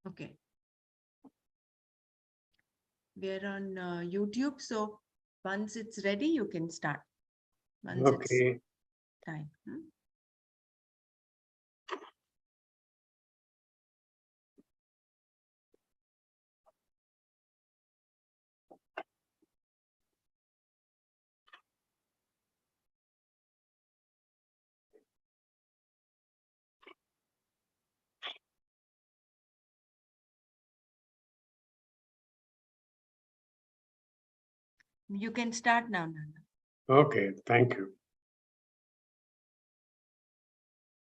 Okay. We're on YouTube, so once it's ready, you can start. Once it's time. You can start now, Nana. Okay, thank you.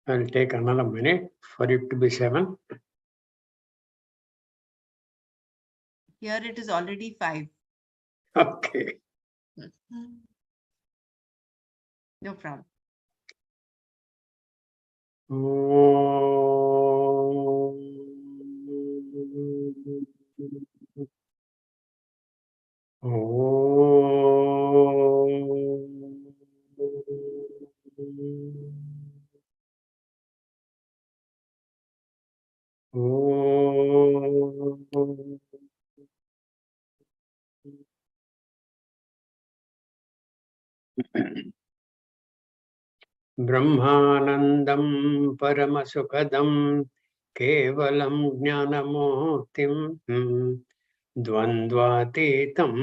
I'll take another minute for it to be 7. Here it is already 5. Okay. No problem. ब्रह्मानन्दं परमसुखदं केवलं ज्ञानमूर्तिं द्वन्द्वातीतं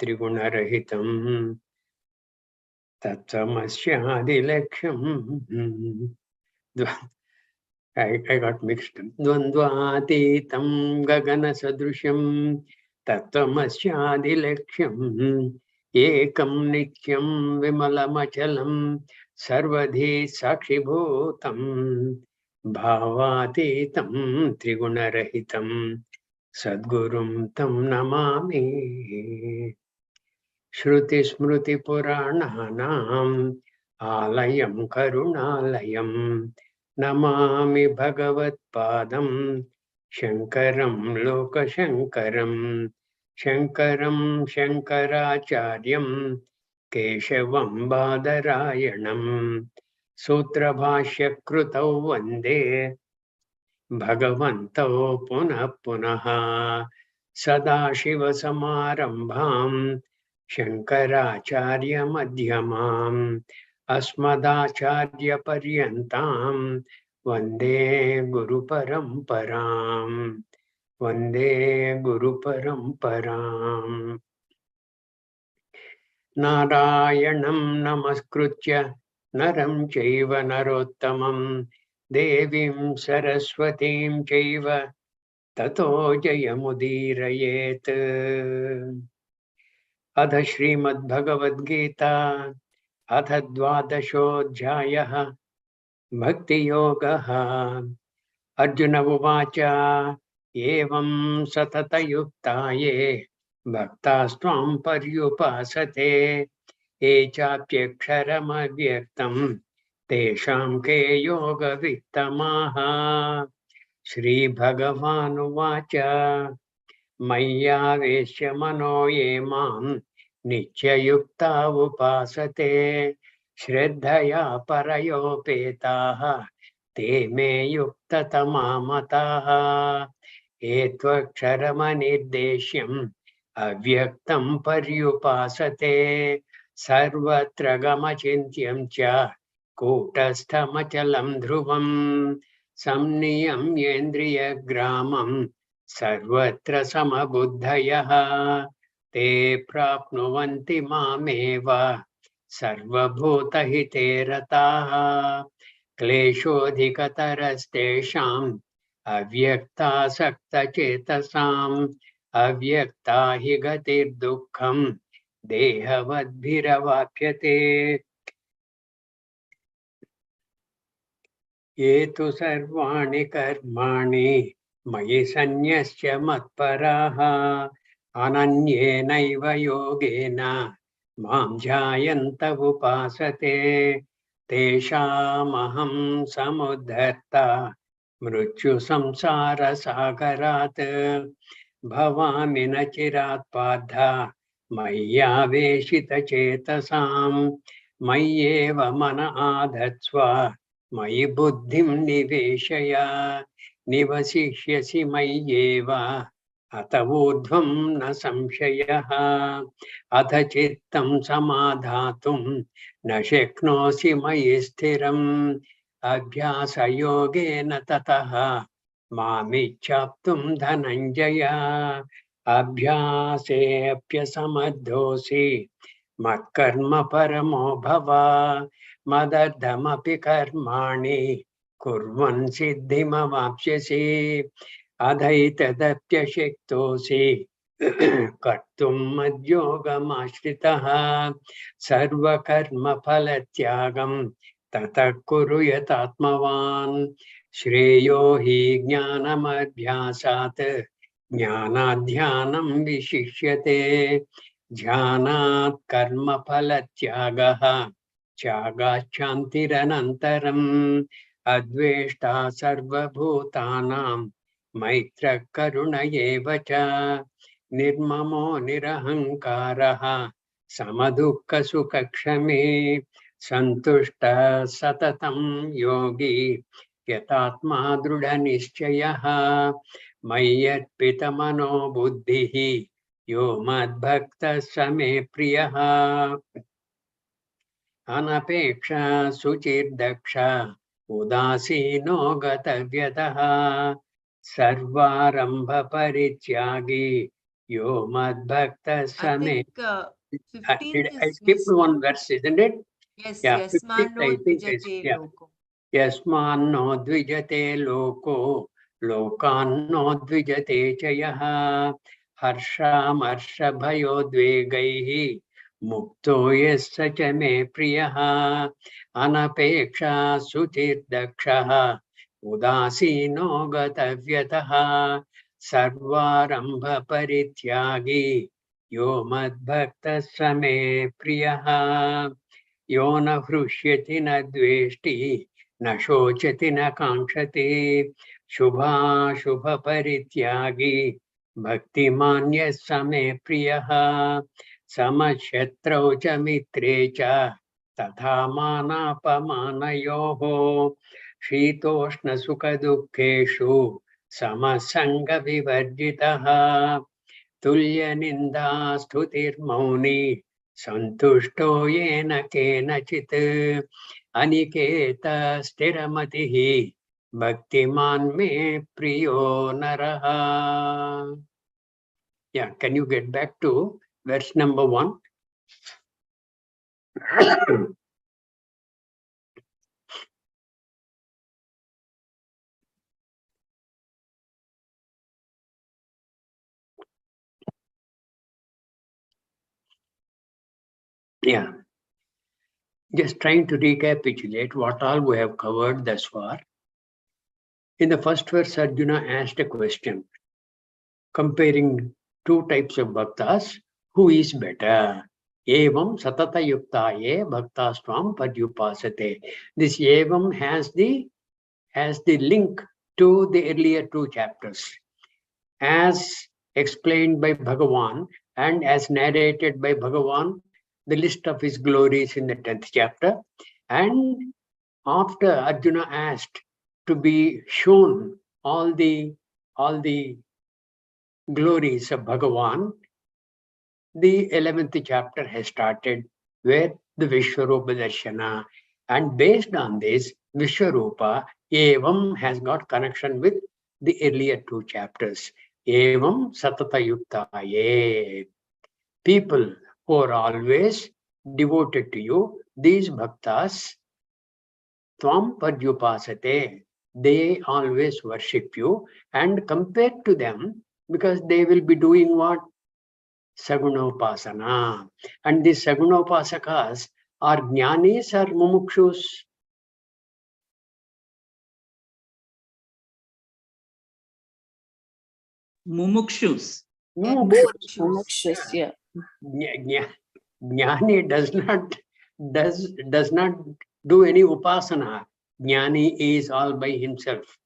त्रिगुणरहितं तत्समस्यादिलक्ष्यम्. I got mixed. Dvandvatitam gaganasodrusham tattvamasyaadilaksham ekam nityam vimalamachalam sarvadhi sakshibhutam bhavatitam trigunarahitam sadgurum tam namami. Shruti smruti purananam alayam karunalayam namami Bhagavad-padam Shankaram Lokashankaram Shankaram Shankaracharyam Keshavam Badarayanam Sutra Bhashya Krutau Vande Bhagavantau Punah Punaha Sadashiva Samarambham Shankaracharya Madhyamam Asmadacharya Paryantam Vande Guru Paramparam Vande Guru Paramparam. Narayanam Namaskritya Naram Chaiva Narottamam Devim Saraswatim Chaiva Tato Jayamudirayet. Adha Srimad Bhagavad Gita Adha Dvadashodhyayah Bhakti Yogaha Arjuna Uvacha Evam Satata Yuktaye Bhaktastvam Paryupasate Echapyaksharam Avyaktam Tesham Ke Yoga Vittamaha. Shri Bhagavan Uvacha Mayyavesya Mano Yemam Nityayukta Upasate Shraddhaya Parayopetaha Te Me Yukta Tamamataha Etvaksharamanirdesyam Avyaktam Paryupasate Sarvatra Gamachintyam Cha Kutastamachalam Dhruvam Samniyam Yendriya Gramam Sarvatra Samabuddhayah Te Prapnuvanti Mameva Sarvabhutahite Rataha Kleshodhikatarastesham Avyakta Sakta Chetasam Avyakta Higatir Dukkham Dehavadbhiravapyate Yetu Sarvani Karmani Mayi Sanyasya Matparaha Ananyenaiva Yogena Mam Jayanta Upasate Teshamaham Samudharta Mruchu Samsara Sagarat Bhavami Nachirat Padha Maya Veshita Chetasam Mayeva Mana Adhatsva Mayi buddhim niveshaya निवसिष्यसि मय्येव अत ऊर्ध्वं न संशयः अथ चित्तं समाधातुं न शक्नोषि मयि स्थिरम् अभ्यासयोगेन ततः मामिच्छाप्तुं धनञ्जय अभ्यासेऽप्यसमर्थोऽसि मत्कर्म परमो भव मदर्थमपि कर्माणि कुर्वन् सिद्धिमवाप्स्यसि अधैतदप्यशक्तोऽसि कर्तुम् मद्योगमाश्रितः सर्वकर्मफलत्यागं ततः कुरु यतात्मवान् श्रेयो हि ज्ञानमभ्यासात् ज्ञानाध्यानं विशिष्यते ध्यानात् कर्मफलत्यागः त्यागाच्छान्तिरनन्तरम् अद्वेष्टा सर्वभूतानां मैत्रः करुण एव च निर्ममो निरहङ्कारः समदुःखसुखक्षमे सन्तुष्टः सततं योगी यतात्मा दृढनिश्चयः मय्यर्पितमनो बुद्धिः यो मद्भक्तः स मे प्रियः अनपेक्षा शुचिर्दक्ष उदासीनो गतव्यतः सर्वारंभ परित्यागी यो मद्भक्तः स मे. I skipped one verse, isn't it? Yes, Yeah, yes. 50th, I think is, yeah. यस्मान्नो द्विजते लोको लोकान्नो द्विजते च यः हर्षामर्षभयोद्वेगैः मुक्तो यः स च मे प्रियः अनपेक्षा शुचिर्दक्षः उदासीनो गतव्यतः सर्वारंभ परित्यागी यो मद्भक्तः स मे प्रियः यो न हृष्यति न द्वेष्टि न शोचति न काङ्क्षति शुभाशुभपरित्यागी भक्तिमान् यः स मे प्रियः समशत्रौ च मित्रे च तथा मानापमानयोः शीतोष्णसुखदुःखेषु समसङ्गविवर्जितः तुल्यनिन्दास्तुतिर्मौनी सन्तुष्टो येन केनचित् अनिकेत स्थिरमतिः भक्तिमान् मे प्रियो नरः. Yeah, can you get back to verse number 1? Yeah, just trying to recapitulate what all we have covered thus far. In the first verse, Arjuna asked a question comparing two types of bhaktas. Who is better? Evam satata yuktaye bhaktasvam padyupasate. This evam has the link to the earlier two chapters. As explained by Bhagavan and as narrated by Bhagavan, the list of his glories in the 10th chapter. And after Arjuna asked to be shown all the glories of Bhagavan, the 11th chapter has started where the Vishwarupa Darshana, and based on this, Vishwarupa Evam has got connection with the earlier two chapters. Evam Satata Yuktaye. People who are always devoted to you, these bhaktas, Tvam Padyupasate, they always worship you, and compared to them, because they will be doing what? Sagunopasana. And these Sagunopasakas are jnanis or mumukshus? Mumukshus. Mumukshus, yeah. Jnani does not do any upasana. Jnani is all by himself.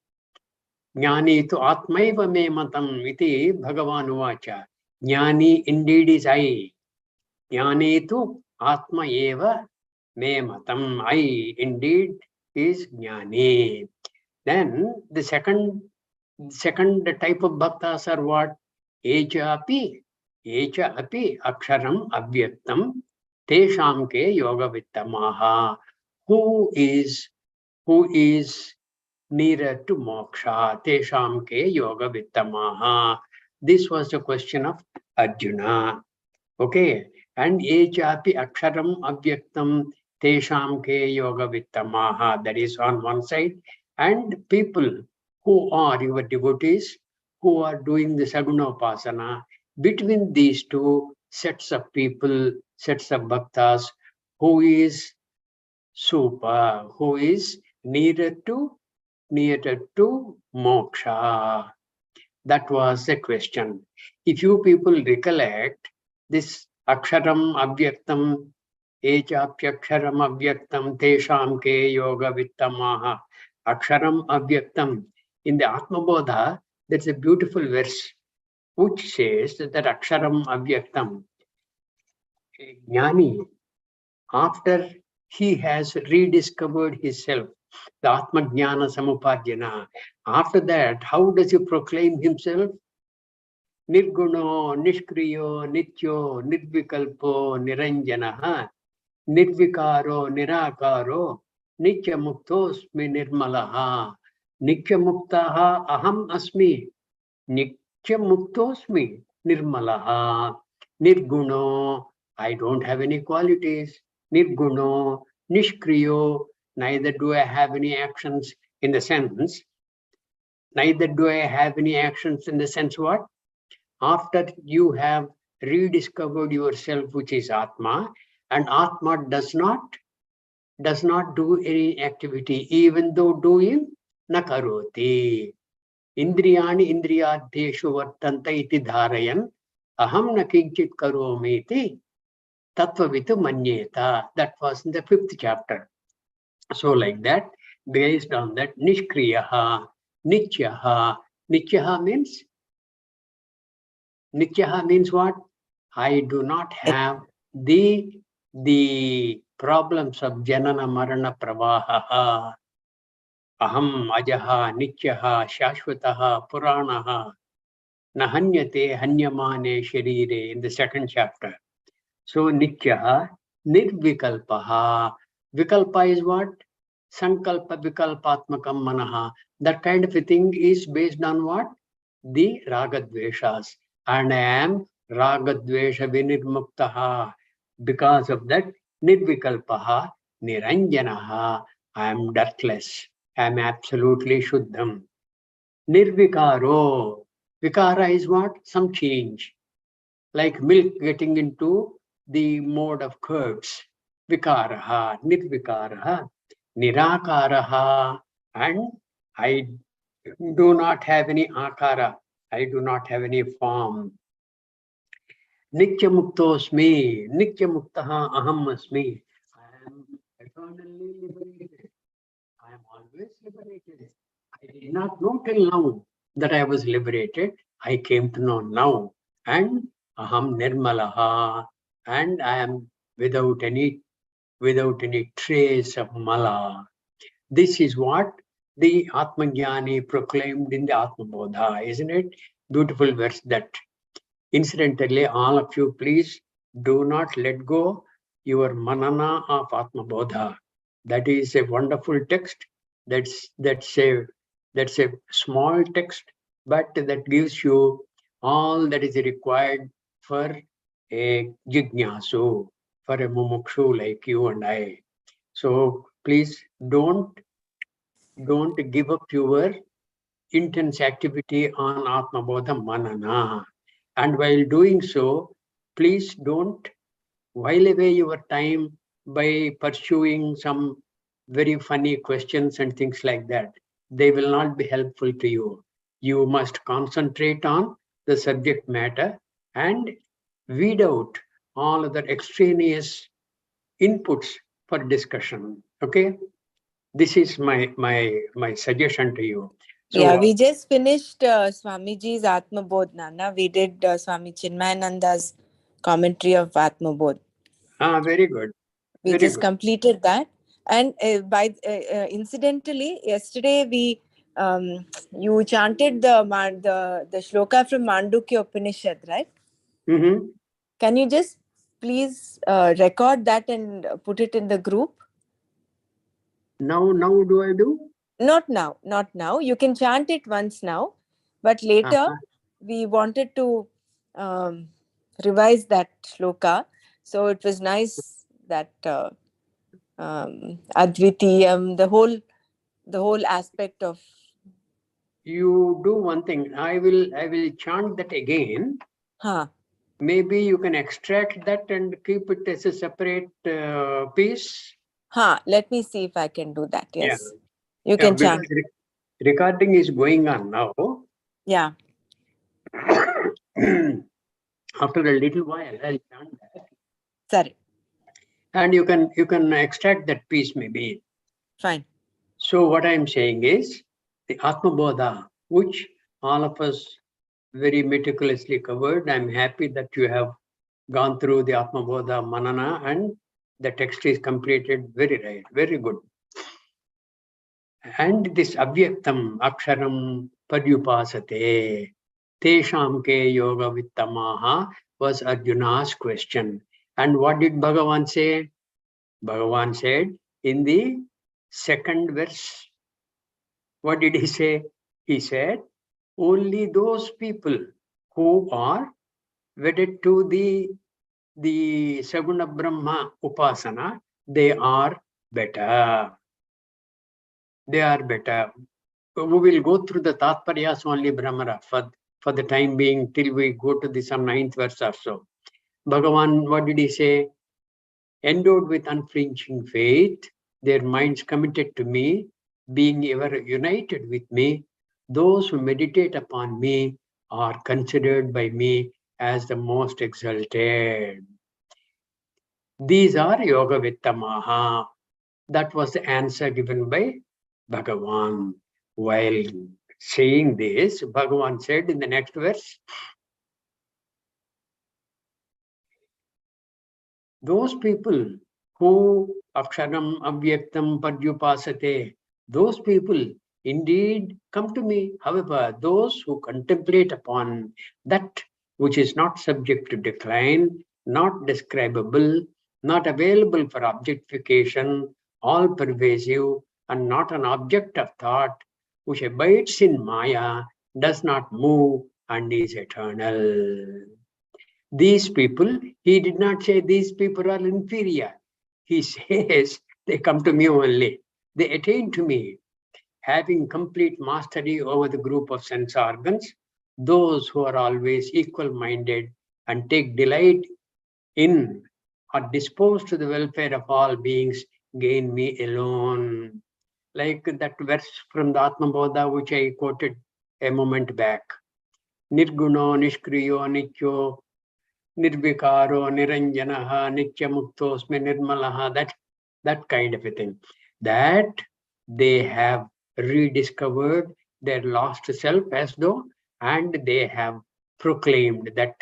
Jnani tu atmaiva me matam iti Bhagavan uvacha. Jnani indeed is I. Jnani tu atma eva me matam. I indeed is Jnani. Then the second Second type of bhaktas are what? Echa api aksharam avyaktam tesham ke yoga vittamaha. Who is nearer to moksha? Tesham ke yoga vittamaha. This was the question of Arjuna. Okay. And echa api aksharam avyaktam tesham ke yoga vittamaha. That is on one side. And people who are your devotees, who are doing the Saguna Upasana, between these two sets of people, sets of bhaktas, who is super, who is nearer to moksha. That was the question. If you people recollect, this aksharam avyaktam, echapyaksharam avyaktam, tesham ke yoga vittamaha. Aksharam avyaktam. In the Atmabodha, there's a beautiful verse which says that aksharam avyaktam, jnani, after he has rediscovered himself, the Atma Jnana Samupadhyana, after that, how does he proclaim himself? Nirguno, Nishkriyo, Nityo, Nirvikalpo, Niranjanaha, Nirvikaro, Nirakaro, Nitya Muktosmi Nirmalaha, Nitya Muktaha Aham Asmi, Nitya Muktosmi Nirmalaha, Nirguno, I don't have any qualities, Nirguno, Nishkriyo, neither do I have any actions in the sense, what? After you have rediscovered yourself, which is Atma, and Atma does not do any activity, even though doing nakaroti. Indriyani indriyadeshu vartanta iti dharayan aham na kinchit karomi iti tattvavitu manyeta. That was in the 5th chapter. So like that, based on that, nishkriyaha, nityaha. Nityaha means what? I do not have the problems of janana marana pravaha. Aham ajaha nityaha shashvataha puranaha nahanyate hanyamane sharire in the 2nd chapter. So nityaha nirvikalpaha. Vikalpa is what? Sankalpa vikalpatmakam manaha. That kind of a thing is based on what? The ragadveshas. And I am ragadvesha vinirmuktaha. Because of that, nirvikalpaha, niranjanaha. I am dirtless. I am absolutely shuddham. Nirvikaro. Vikara is what? Some change. Like milk getting into the mode of curds. Vikaraha, nirvikaraha, nirakaraha. And I do not have any akara. I do not have any form. Nitya muktosmi, nitya muktaha aham asmi. I am eternally liberated. I am always liberated. I did not know till now that I was liberated. I came to know now. And aham nirmalaha. And I am without any trace of mala. This is what the Atmajnani proclaimed in the Atmabodha, isn't it? Beautiful verse that. Incidentally, all of you, please do not let go your manana of Atmabodha. That is a wonderful text. That's a small text, but that gives you all that is required for a jignasu, for a mumukshu like you and I. So please don't give up your intense activity on Atmabodha manana. And while doing so, please don't while away your time by pursuing some very funny questions and things like that. They will not be helpful to you. You must concentrate on the subject matter and weed out all other extraneous inputs for discussion. Okay, this is my suggestion to you. So, yeah, we just finished Swamiji's Atmabodh, Nana. We did Swami Chinmayananda's commentary of Atmabodh. Very good. We completed that. And incidentally, yesterday we you chanted the shloka from Mandukya Upanishad, right? Mm-hmm. Can you just please record that and put it in the group? Now do I do? Not now. You can chant it once now, but later we wanted to revise that shloka. So it was nice that Advitiyam, the whole aspect of. You do one thing. I will chant that again. Huh. Maybe you can extract that and keep it as a separate piece. Let me see if I can do that. Yes. Yeah. You can chant. Recording is going on now. Yeah. After a little while, I'll chant that. Sorry. And you can extract that piece maybe. Fine. So what I'm saying is the Atma Bodha, which all of us very meticulously covered. I'm happy that you have gone through the Atma Bodha Manana and the text is completed. Very right, very good. And this Avyaktam Aksharam Padyupasate Tesham ke yoga vittamaha was Arjuna's question. And what did Bhagavan say? Bhagavan said in the second verse, what did he say? He said, only those people who are wedded to the Saguna Brahma Upasana, they are better. They are better. We will go through the Tatparyas only, Brahmara, for the time being, till we go to the some 9th verse or so. Bhagavan, what did he say? Endowed with unflinching faith, their minds committed to me, being ever united with me, those who meditate upon me are considered by me as the most exalted. These are Yoga Vittamaha. That was the answer given by Bhagavan. While saying this, Bhagavan said in the next verse, those people who Aksharam Avyaktam Padyupasate, those people indeed come to me. However, those who contemplate upon that which is not subject to decline, not describable, not available for objectification, all pervasive, and not an object of thought, which abides in Maya, does not move, and is eternal. These people, he did not say these people are inferior. He says they come to me only. They attain to me, having complete mastery over the group of sense organs, those who are always equal-minded and take delight in or disposed to the welfare of all beings, gain me alone. Like that verse from the Atma Bodha, which I quoted a moment back. Nirguno, Nishkriyo, Nityo, Nirvikaro, Niranjanaha, Nityamuktosme, Nirmalaha, that kind of a thing. That they have rediscovered their lost self as though, and they have proclaimed that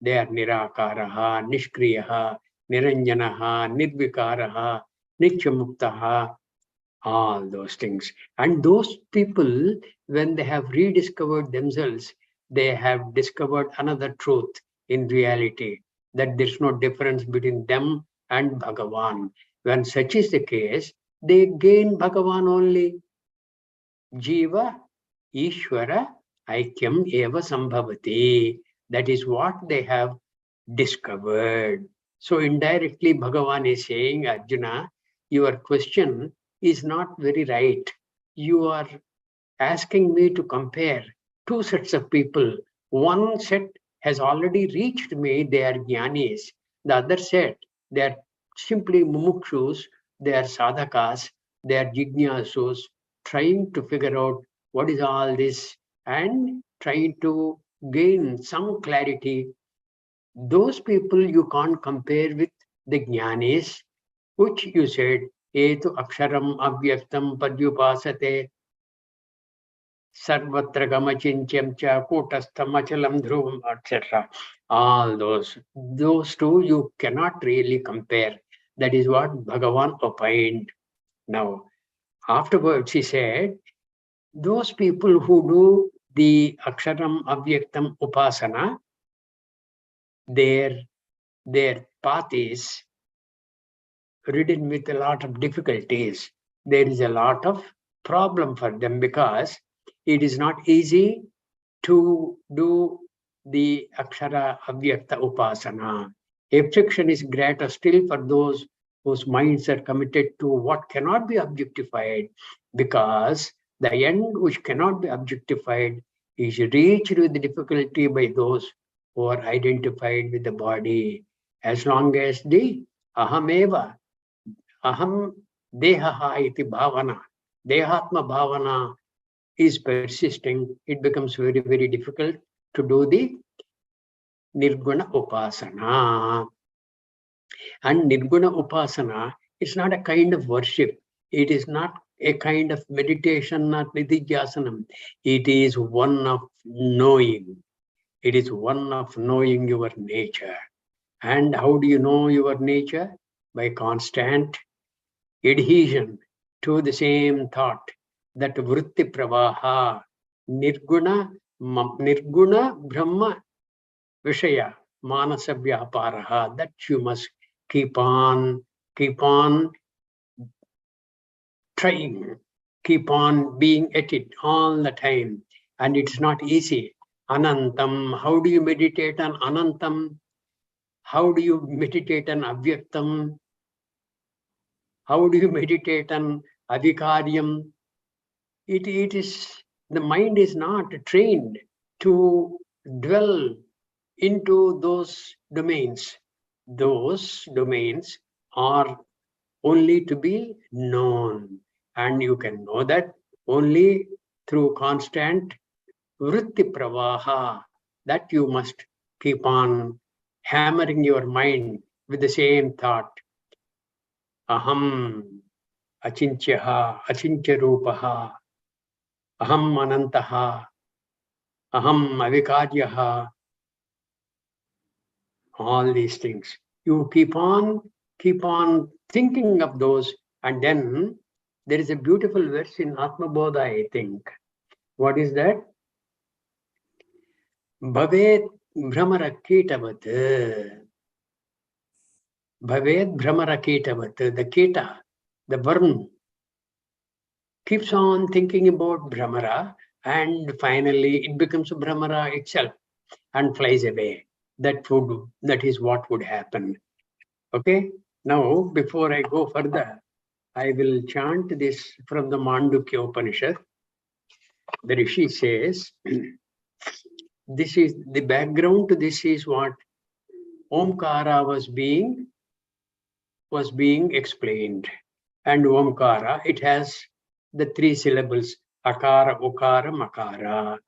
they are Nirakaraha, Nishkriyaha, Niranjanaha, Nirvikaraha, Nityamuktaha, all those things. And those people, when they have rediscovered themselves, they have discovered another truth in reality, that there's no difference between them and Bhagavan. When such is the case, they gain Bhagavan only. Jiva, Ishvara, Aikyam eva sambhavati. That is what they have discovered. So indirectly, Bhagavan is saying, Arjuna, your question is not very right. You are asking me to compare two sets of people. One set has already reached me, they are jnanis. The other set, they are simply mumukshus, they are sadhakas, they are jignasus, trying to figure out what is all this and trying to gain some clarity. Those people you can't compare with the jnanis, which you said, etu aksharam avyaktam padyupasate, sarvatra gamachintyam cha kutastham achalam dhruvam, etc. All those two you cannot really compare. That is what Bhagavan opined. Now, afterwards he said, those people who do the Aksharam Avyaktam Upasana, their path is ridden with a lot of difficulties. There is a lot of problem for them because it is not easy to do the Akshara Avyakta Upasana. Affliction is greater still for those whose minds are committed to what cannot be objectified, because the end which cannot be objectified is reached with difficulty by those who are identified with the body. As long as the ahameva, aham dehaha iti bhavana, dehatma bhavana is persisting, it becomes very, very difficult to do the Nirguna Upasana. And Nirguna Upasana is not a kind of worship. It is not a kind of meditation, not Nididhyasanam. It is one of knowing. It is one of knowing your nature. And how do you know your nature? By constant adhesion to the same thought, that vritti pravaha, nirguna brahma vishaya manasa vyaparaha, that you must keep on trying, keep on being at it all the time. And it's not easy. Anantam, how do you meditate on Anantam? How do you meditate on Avyaktam? How do you meditate on Adhikaryam? It is, the mind is not trained to dwell into those domains. Those domains are only to be known. And you can know that only through constant vritti pravaha, that you must keep on hammering your mind with the same thought. Aham achintyaha, achintya rupaha, aham anantaha, aham avikaryaha, all these things. You keep on thinking of those, and then there is a beautiful verse in Atma Bodha, I think. What is that? Bhavet Brahmaraketavat. Bhavet Brahmaraketavat. The Keta, the worm, keeps on thinking about Brahmara, and finally it becomes Brahmara itself and flies away. That is what would happen. Okay? Now, before I go further, I will chant this from the Mandukya Upanishad. The Rishi says, this is the background to this is what Omkara was being explained. And Omkara, it has the 3 syllables, Akara, Ukara, Makara.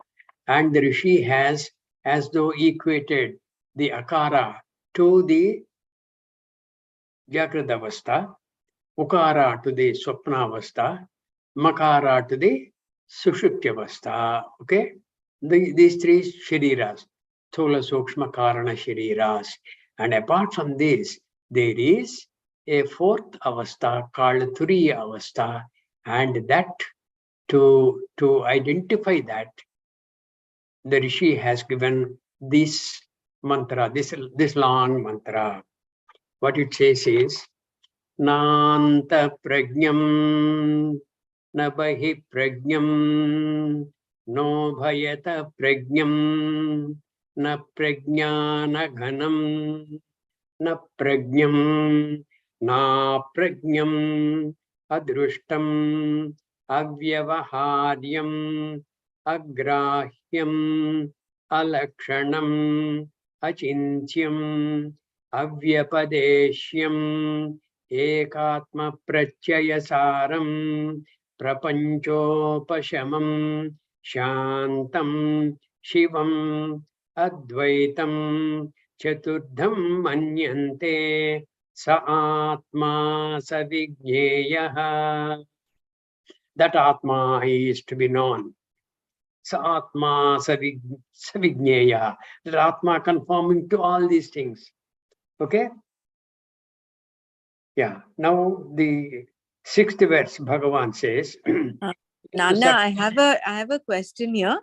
And the Rishi has as though equated the Akara to the Jagradavastha, Ukara to the Swapnavastha, Makara to the Sushutyavastha. Okay? These 3 Shariras, Thola Sukshma Karana Shariras. And apart from this, there is a 4th Avastha called Turiya Avastha. And that, to identify that, the Rishi has given this mantra, this long mantra. What it says is, Nanta Prajnam Nabahi Prajnam No Bhayata Prajnam Na Prajnana Ghanam Na Prajnam Na Prajnam Adrushtam Avyavaharyam Agrahyam Alakshanam Achintyam Avyapadeshyam Ekatma Prachayasaram Prapanchopashamam Shantam Shivam Advaitam Chaturdham Manyante Sa Atma Savigneyaha. That Atma is to be known. Sa Atma Savigneyaha. That Atma conforming to all these things. Okay? Yeah. Now the 6th verse, Bhagavan says, Nana, I have a question here.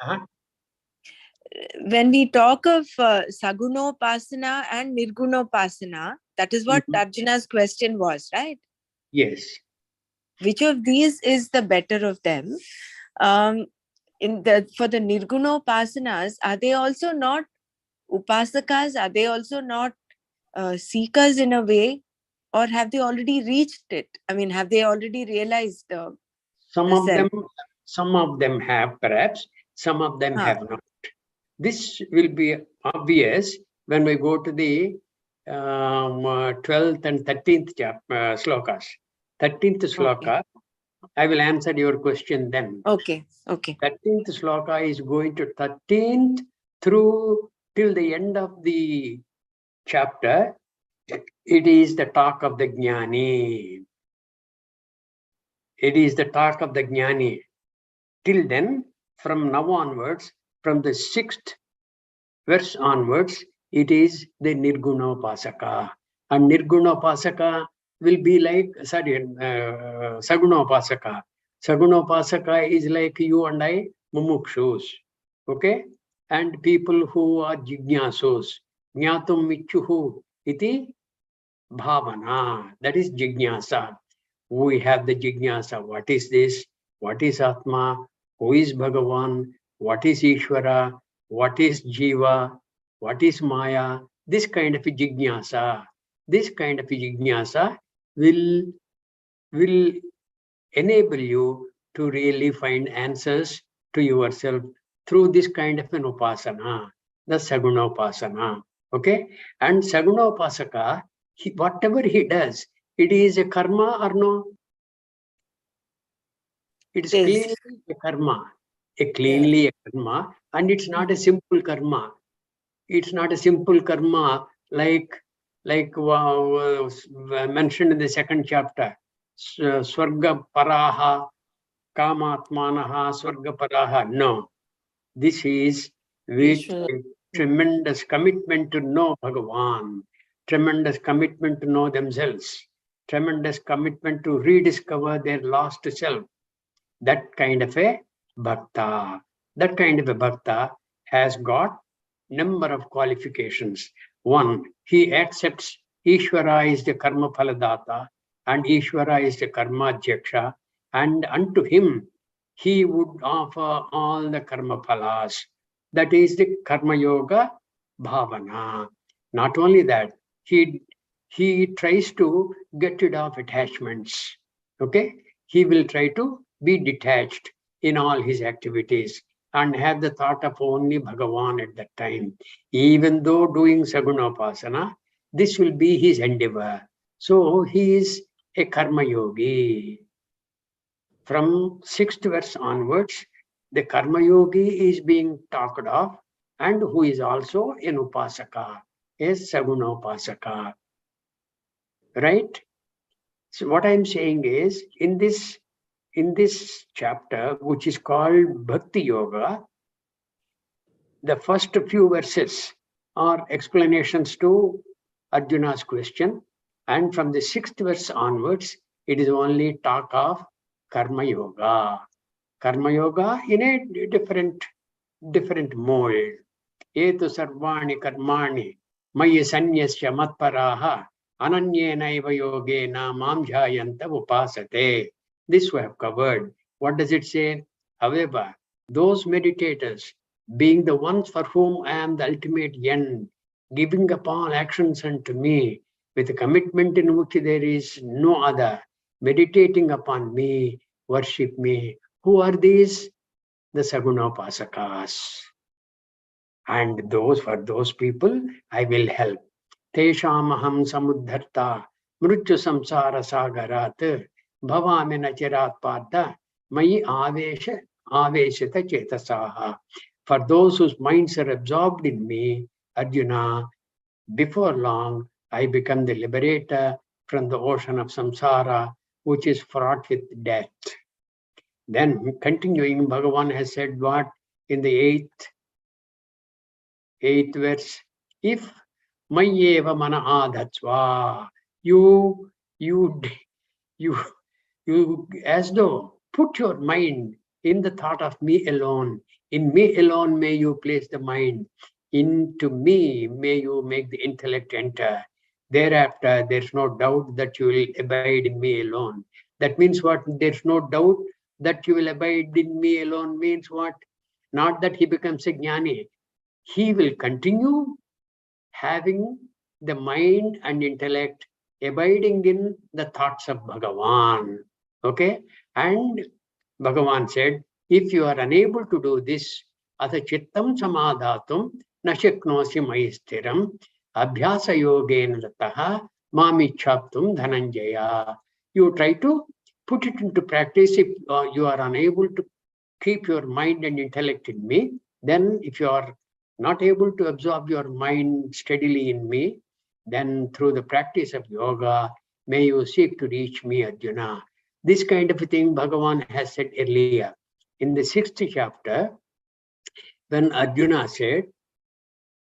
Uh-huh. When we talk of Sagunopasana and Nirgunopasana, that is what Arjuna's question was, right? Yes. Which of these is the better of them? For the Nirgunopasanas, are they also not upasakas? Are they also not seekers in a way? Or have they already reached it? I mean, have they already realized Some of of them have, perhaps, some of them have not. This will be obvious when we go to the 12th and 13th slokas. 13th sloka, okay. I will answer your question then. Okay, okay. 13th sloka is going to 13th through till the end of the chapter. It is the talk of the Jnani. It is the talk of the Jnani. Till then, from now onwards, from the 6th verse onwards, it is the Nirgunopasaka. And Nirgunopasaka will be like, Sagunopasaka. Sagunopasaka is like you and I, mumukshus. Okay? And people who are jignasus. Jnatum michuhu iti bhavana. That is jignasa. We have the jignasa. What is this? What is Atma? Who is Bhagavan? What is Ishvara? What is Jiva? What is Maya? This kind of a jignasa. This kind of a jignasa will enable you to really find answers to yourself through this kind of an upasana, the Sagunopasana. Okay? And Sagunopasaka, whatever he does, it is a karma or no? It's cleanly a karma. Cleanly a karma, and it's not a simple karma. It's not a simple karma like mentioned in the 2nd chapter. Swarga paraha, kamatmanaha, swarga paraha. No. This is with a tremendous commitment to know Bhagavan, tremendous commitment to know themselves, tremendous commitment to rediscover their lost self. That kind of a bhakta. That kind of a bhakta has got number of qualifications. One, he accepts Ishvara is the karma phaladata and Ishvara is the karma dhyaksha, and unto him he would offer all the karma phalas. That is the karma yoga bhavana. Not only that, he tries to get rid of attachments. Okay? He will try to be detached in all his activities and have the thought of only Bhagavan at that time. Even though doing Sagunopasana, this will be his endeavor. So he is a karma yogi. From 6th verse onwards, the karma yogi is being talked of, and who is also an upasaka, a Sagunopasaka. Right? So what I'm saying is, in this chapter, which is called Bhakti Yoga, the first few verses are explanations to Arjuna's question. And from the 6th verse onwards, it is only talk of Karma Yoga. Karma Yoga in a different mold. Etu sarvani karmani maya sanyasya matparaha ananyena yogena mam jhayanta upasate. This we have covered. What does it say? However, those meditators, being the ones for whom I am the ultimate end, giving up all actions unto me, with a commitment in which there is no other, meditating upon me, worship me. Who are these? The Sagunopasakas. And for those people, I will help. Teshamaham samudharta mrityu samsara sagarat bhavami nachirat partha mayi aveshita chetasaha. For those whose minds are absorbed in me, Arjuna, before long, I become the liberator from the ocean of samsara, which is fraught with death. Then, continuing, Bhagavan has said what in the 8th verse? If mayeva mana adhatsva, you as though put your mind in the thought of me alone. In me alone may you place the mind. Into me may you make the intellect enter. Thereafter, there's no doubt that you will abide in me alone. That means what? There's no doubt that you will abide in me alone means what? Not that he becomes a jnani. He will continue having the mind and intellect abiding in the thoughts of Bhagavan. Okay? And Bhagavan said, if you are unable to do this, atha chittam samadhatum nashaknosi maistiram abhyasa yogena rataha mami chaptum dhananjaya. You try to put it into practice. If you are unable to keep your mind and intellect in me, then if you are not able to absorb your mind steadily in me, then through the practice of yoga, may you seek to reach me, Arjuna. This kind of a thing Bhagavan has said earlier. In the 6th chapter, when Arjuna said,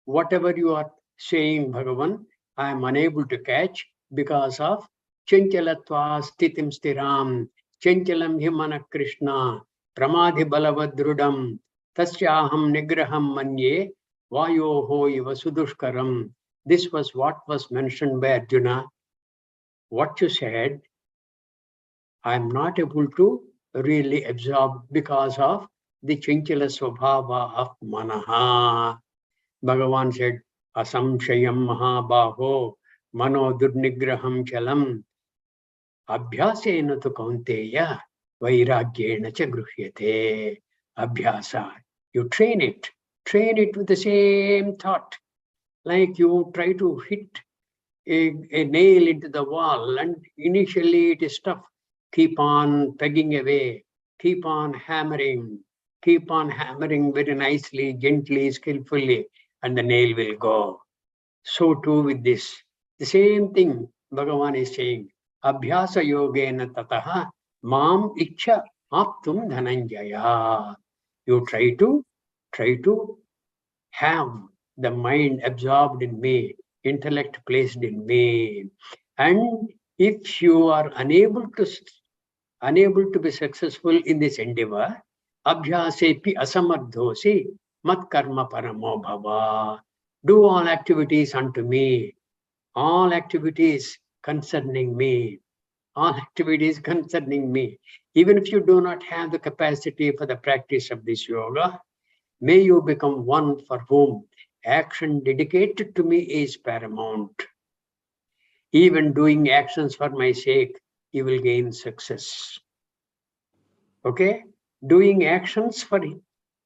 whatever you are saying, Bhagavan, I am unable to catch because of Chanchalatva Stitim Stiram, Chanchalam Himana Krishna, Pramadhi Balavadrudam, Tasyaham Nigraham Manye, Vayoho Iva Sudushkaram. This was what was mentioned by Arjuna. What you said, I am not able to really absorb because of the Chanchala Swabhava of Manaha. Bhagavan said, Asamshayam Mahabaho, Mano Durnigraham Chalam, Abhyasena tu Kaunteya, Vairagyena cha Gruhyate. Abhyasa. You train it with the same thought. Like you try to hit a nail into the wall, and initially it is tough. Keep on pegging away, keep on hammering very nicely, gently, skillfully, and the nail will go. So too with this. The same thing Bhagavan is saying. Abhyasa yogena tataha mam ichha aptum dhananjaya. You try to have the mind absorbed in me, intellect placed in me. And if you are unable to be successful in this endeavor, abhyasepi asamardhosi mat karma paramo bhava. Do all activities unto me, all activities concerning me, all activities concerning me. Even if you do not have the capacity for the practice of this yoga, may you become one for whom action dedicated to me is paramount. Even doing actions for my sake, you will gain success. Okay? Doing actions for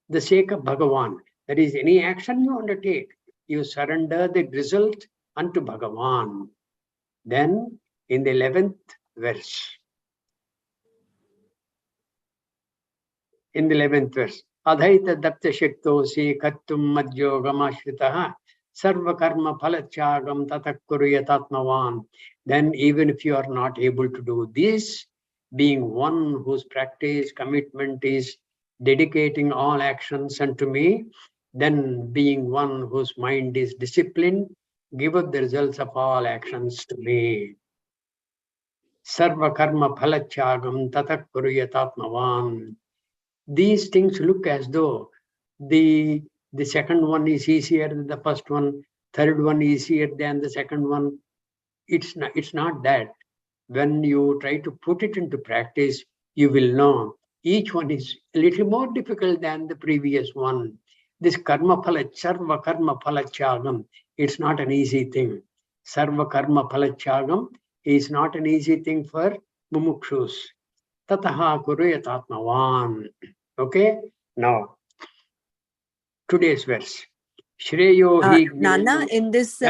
the sake of Bhagavan. That is, any action you undertake, you surrender the result unto Bhagavan. Then, in the 11th verse, Adhaita Dapta Shaktosi Kattum Madyogamashvitaha Sarva Karma Phalachagam Tatakuriyatatmavan. Then, even if you are not able to do this, being one whose practice, commitment is dedicating all actions unto me, then being one whose mind is disciplined, give up the results of all actions to me. Sarva Karma Phalachagam Tatakuriyatatmavan. These things look as though the second one is easier than the first one, third one is easier than the second one. It's not that. When you try to put it into practice, you will know each one is a little more difficult than the previous one. This karma phala, sarva karma phalachagam, it's not an easy thing. Sarva karma phalachagam is not an easy thing for mumukshus. Tataha kuruyatatmavan. Okay, now today's verse. Shreyo hi Nana, in this,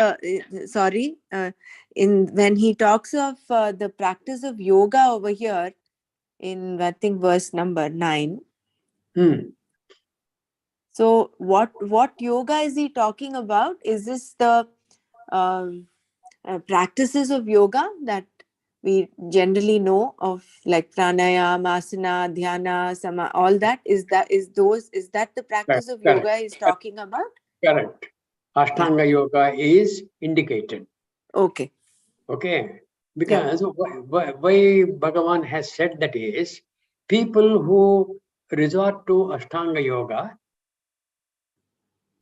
when he talks of the practice of yoga over here, in I think verse number 9. So what yoga is he talking about? Is this the practices of yoga that we generally know of, like pranayama, asana, dhyana, sama, all that? Is that the practice of yoga he's talking about? Correct. Ashtanga yoga is indicated. Okay. Okay. Because why Bhagavan has said that is, People who resort to Ashtanga Yoga,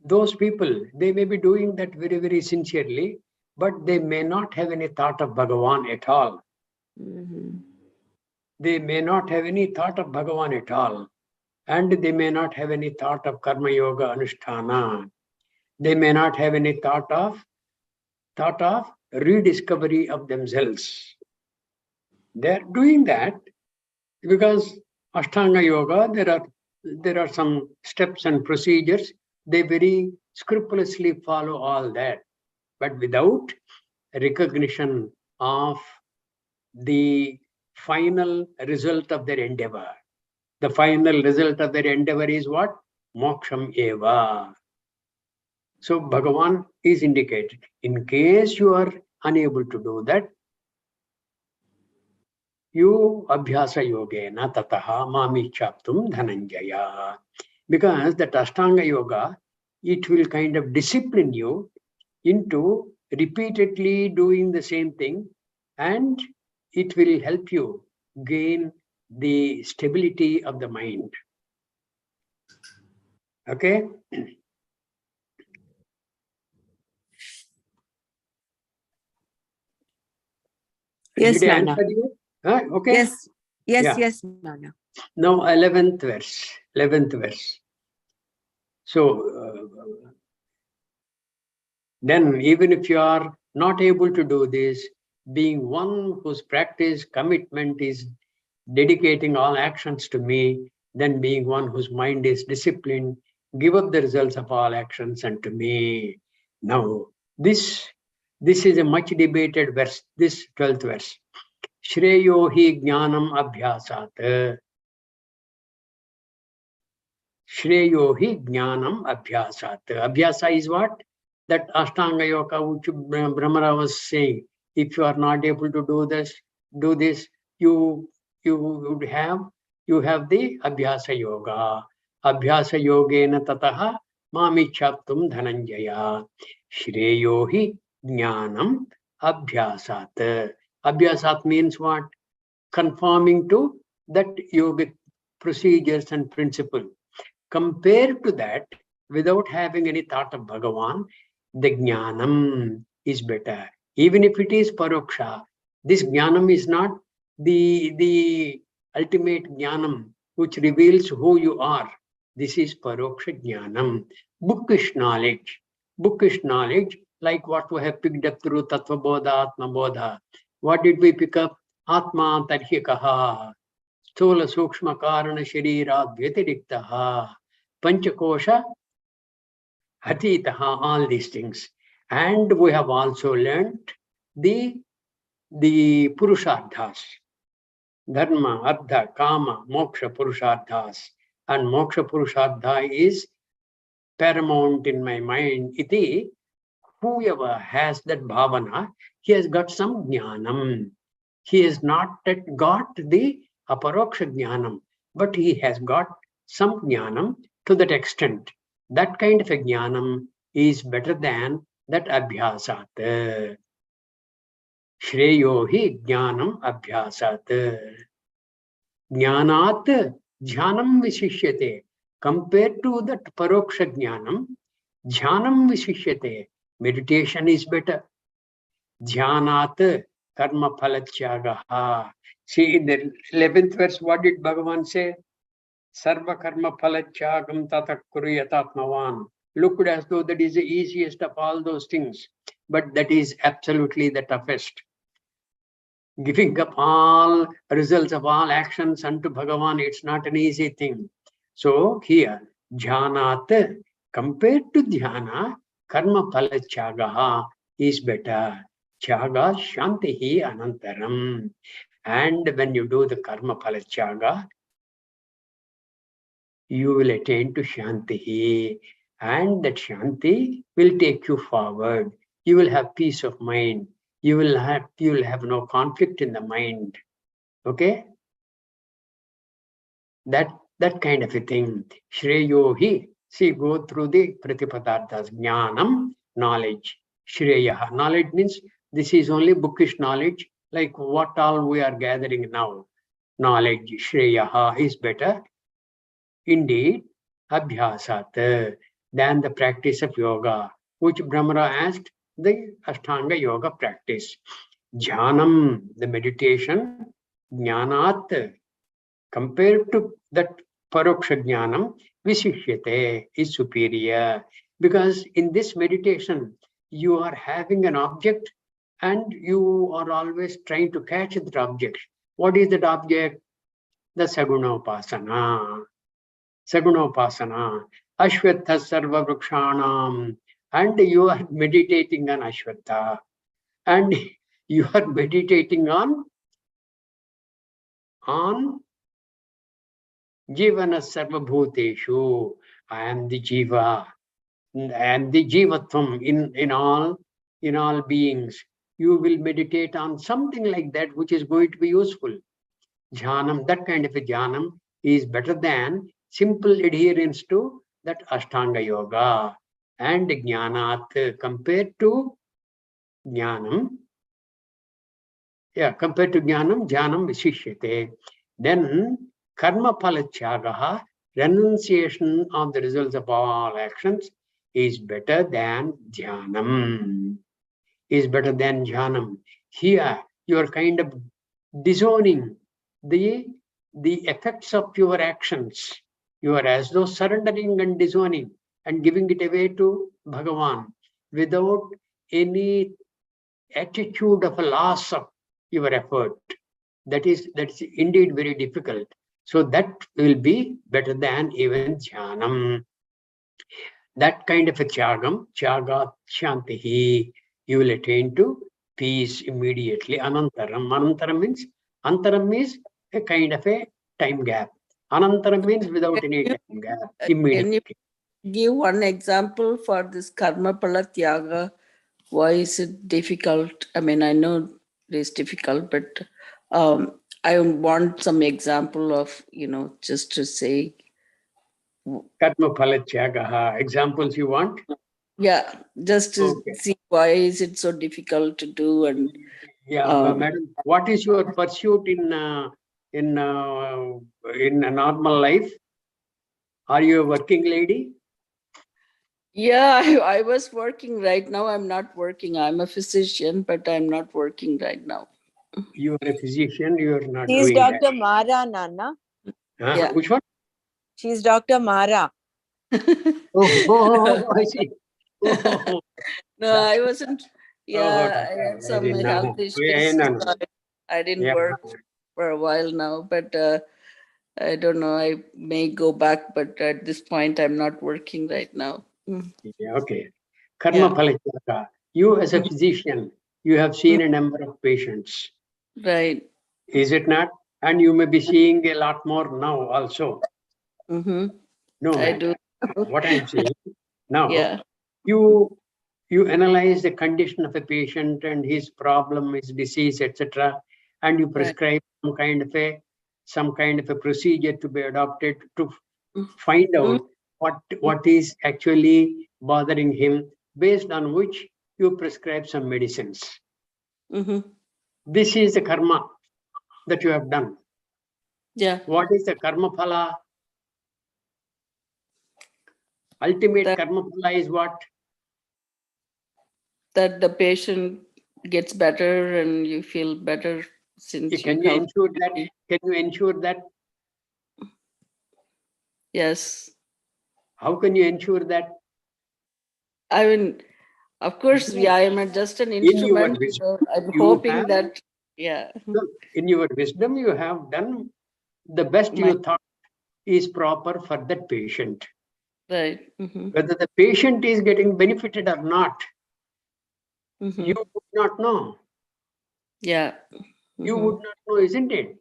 those people, they may be doing that very, very sincerely, but they may not have any thought of Bhagavan at all. They may not have any thought of Bhagavan at all. And they may not have any thought of Karma Yoga Anushtana. They may not have any thought of rediscovery of themselves. They're doing that because Ashtanga Yoga, there are some steps and procedures. They very scrupulously follow all that, but without recognition of the final result of their endeavor. The final result of their endeavor is what? Moksham eva. So Bhagavan is indicated. In case you are unable to do that, you abhyasa yogena tataha mami chaptum dhananjaya. Because that Ashtanga Yoga, it will kind of discipline you into repeatedly doing the same thing, and it will help you gain the stability of the mind. Okay? Yes, Did I Nana. answer you? Okay. Yes, yes, Yeah. yes, Nana. Now 11th verse. 11th verse. So then even if you are not able to do this, being one whose practice, commitment is dedicating all actions to me, then being one whose mind is disciplined, give up the results of all actions unto me. Now, this is a much debated verse, this 12th verse. Shreyo hi jnanam abhyasat. Shreyo hi jnanam abhyasat. Abhyasa is what? That Ashtanga Yoga which Brahmara was saying. If you are not able to do this, you would have the Abhyasa Yoga. Abhyasa Yogena tataha mami chaptum dhananjaya. Shreyo hi jnanam abhyasat. Abhyasat means what? Conforming to that yogic procedures and principle. Compared to that, without having any thought of Bhagavan, the jnanam is better. Even if it is paroksha, this jnanam is not the ultimate jnanam which reveals who you are. This is paroksha jnanam. Bookish knowledge. Bookish knowledge, like what we have picked up through Tattva Bodha, Atma Bodha. What did we pick up? Atma Tarhikaha. Sthola Sukshma Karana Sharira Vyatiriktaha. Panchakosha Hatitaha, all these things. And we have also learned the Purusharthas. Dharma, Artha, Kama, Moksha Purusharthas. And Moksha Purushartha is paramount in my mind. Iti, whoever has that bhavana, he has got some jnanam. He has not yet got the aparoksha jnanam, but he has got some jnanam to that extent. That kind of a jnanam is better than that abhyasat. Shreyo hi jnanam abhyasat. Jnanat jhanam visishyate. Compared to that paroksha jnanam, jhanam visishyate. Meditation is better. Jhanat karma phalachagaha. See, in the 11th verse, what did Bhagavan say? Sarva karma phalachagam tata kuryatatmavan. Looked as though that is the easiest of all those things, but that is absolutely the toughest. Giving up all results of all actions unto Bhagavan, it's not an easy thing. So here, jhanat, compared to dhyana, karma phalachagaha is better. Chaga shantihi anantaram. And when you do the karma phalachaga, you will attain to shantihi. And that shanti will take you forward. You will have peace of mind. You will have no conflict in the mind. Okay? That kind of a thing. Shreyohi. See, go through the pratipadarthas. Jnanam, knowledge. Shreyaha. Knowledge means this is only bookish knowledge, like what all we are gathering now. knowledge, Shreyaha, is better. Indeed, Abhyasat, than the practice of yoga, which Brahmara asked, the Ashtanga yoga practice. Jhanam, the meditation, Jnanat, compared to that Paroksha Jnanam, Visishyate is superior. Because in this meditation, you are having an object and you are always trying to catch that object. What is that object? The Sagunopasana. Sagunopasana. Ashwatha Sarva Vrikshanam. And you are meditating on Ashwatha. And you are meditating on Jivana Sarva Bhuteshu. I am the Jiva. I am the Jivatvam in all beings. You will meditate on something like that which is going to be useful. Jhanam, that kind of a jhanam is better than simple adherence to that Ashtanga yoga. And jnanat, compared to jnanam, jnanam vishishyate. Then karma phala tyagaha, renunciation of the results of all actions, is better than jhanam. Is better than jhanam. Here you are kind of disowning the effects of your actions. You are as though surrendering and disowning and giving it away to Bhagavan without any attitude of a loss of your effort. That's indeed very difficult. So that will be better than even jhanam. That kind of a tyagam, tyagat shantihi, you will attain to peace immediately. Anantaram. Anantaram means, antaram means a kind of a time gap. Anantaram means without any time gap, immediately. Can you give one example for this karma phala tyaga? Why is it difficult? I mean, I know it is difficult, but I want some example of, just to say. Karma phala tyagaha. Examples you want? Yeah, just to see why is it so difficult to do. And madam, what is your pursuit in a normal life? Are you a working lady? Yeah, I was working right now. I'm not working. I'm a physician, but I'm not working right now. You are a physician, you are not She's doing Dr. that. Mara, Nana. Yeah. Which one? She's Dr. Mara. I see. No, I wasn't. Yeah, I had some health issues. No. So I didn't work for a while now, but I don't know. I may go back, but at this point, I'm not working right now. Okay. Karma phala tyagaha. You as a physician, you have seen a number of patients. Right. Is it not? And you may be seeing a lot more now also. Mm-hmm. No I matter. do. What I'm saying now, Yeah. you analyze the condition of a patient and his problem, his disease, etc., and you prescribe some kind of a procedure to be adopted to find out what is actually bothering him, based on which you prescribe some medicines. Mm-hmm. This is the karma that you have done. Yeah. What is the karma phala? Ultimate karma phala is what? That the patient gets better and you feel better since Can you ensure that? Can you ensure that? Yes. How can you ensure that? I mean, of course, I am just an instrument. So I'm hoping that, in your wisdom, you have done the best you thought is proper for that patient. Right. Mm-hmm. Whether the patient is getting benefited or not, you would not know. Yeah. You would not know, isn't it?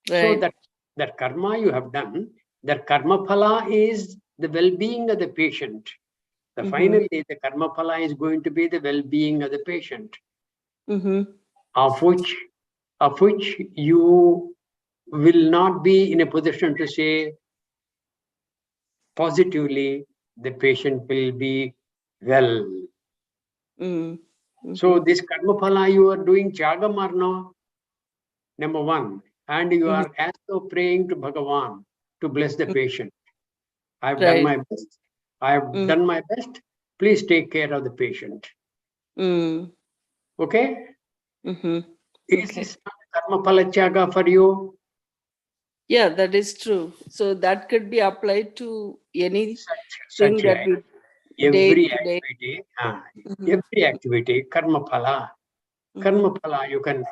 Right. So that karma you have done, that karma phala is the well-being of the patient. Finally, the karma phala is going to be the well-being of the patient, of which you will not be in a position to say positively the patient will be well. So this karma phala you are doing tyagam or no? Number one. and you are also praying to Bhagavan to bless the patient. I have done my best. I have done my best. Please take care of the patient. Okay? Is this not karma phala tyaga for you? Yeah, that is true. So that could be applied to anything that we every day activity, every activity, karma phala. Karma phala, you can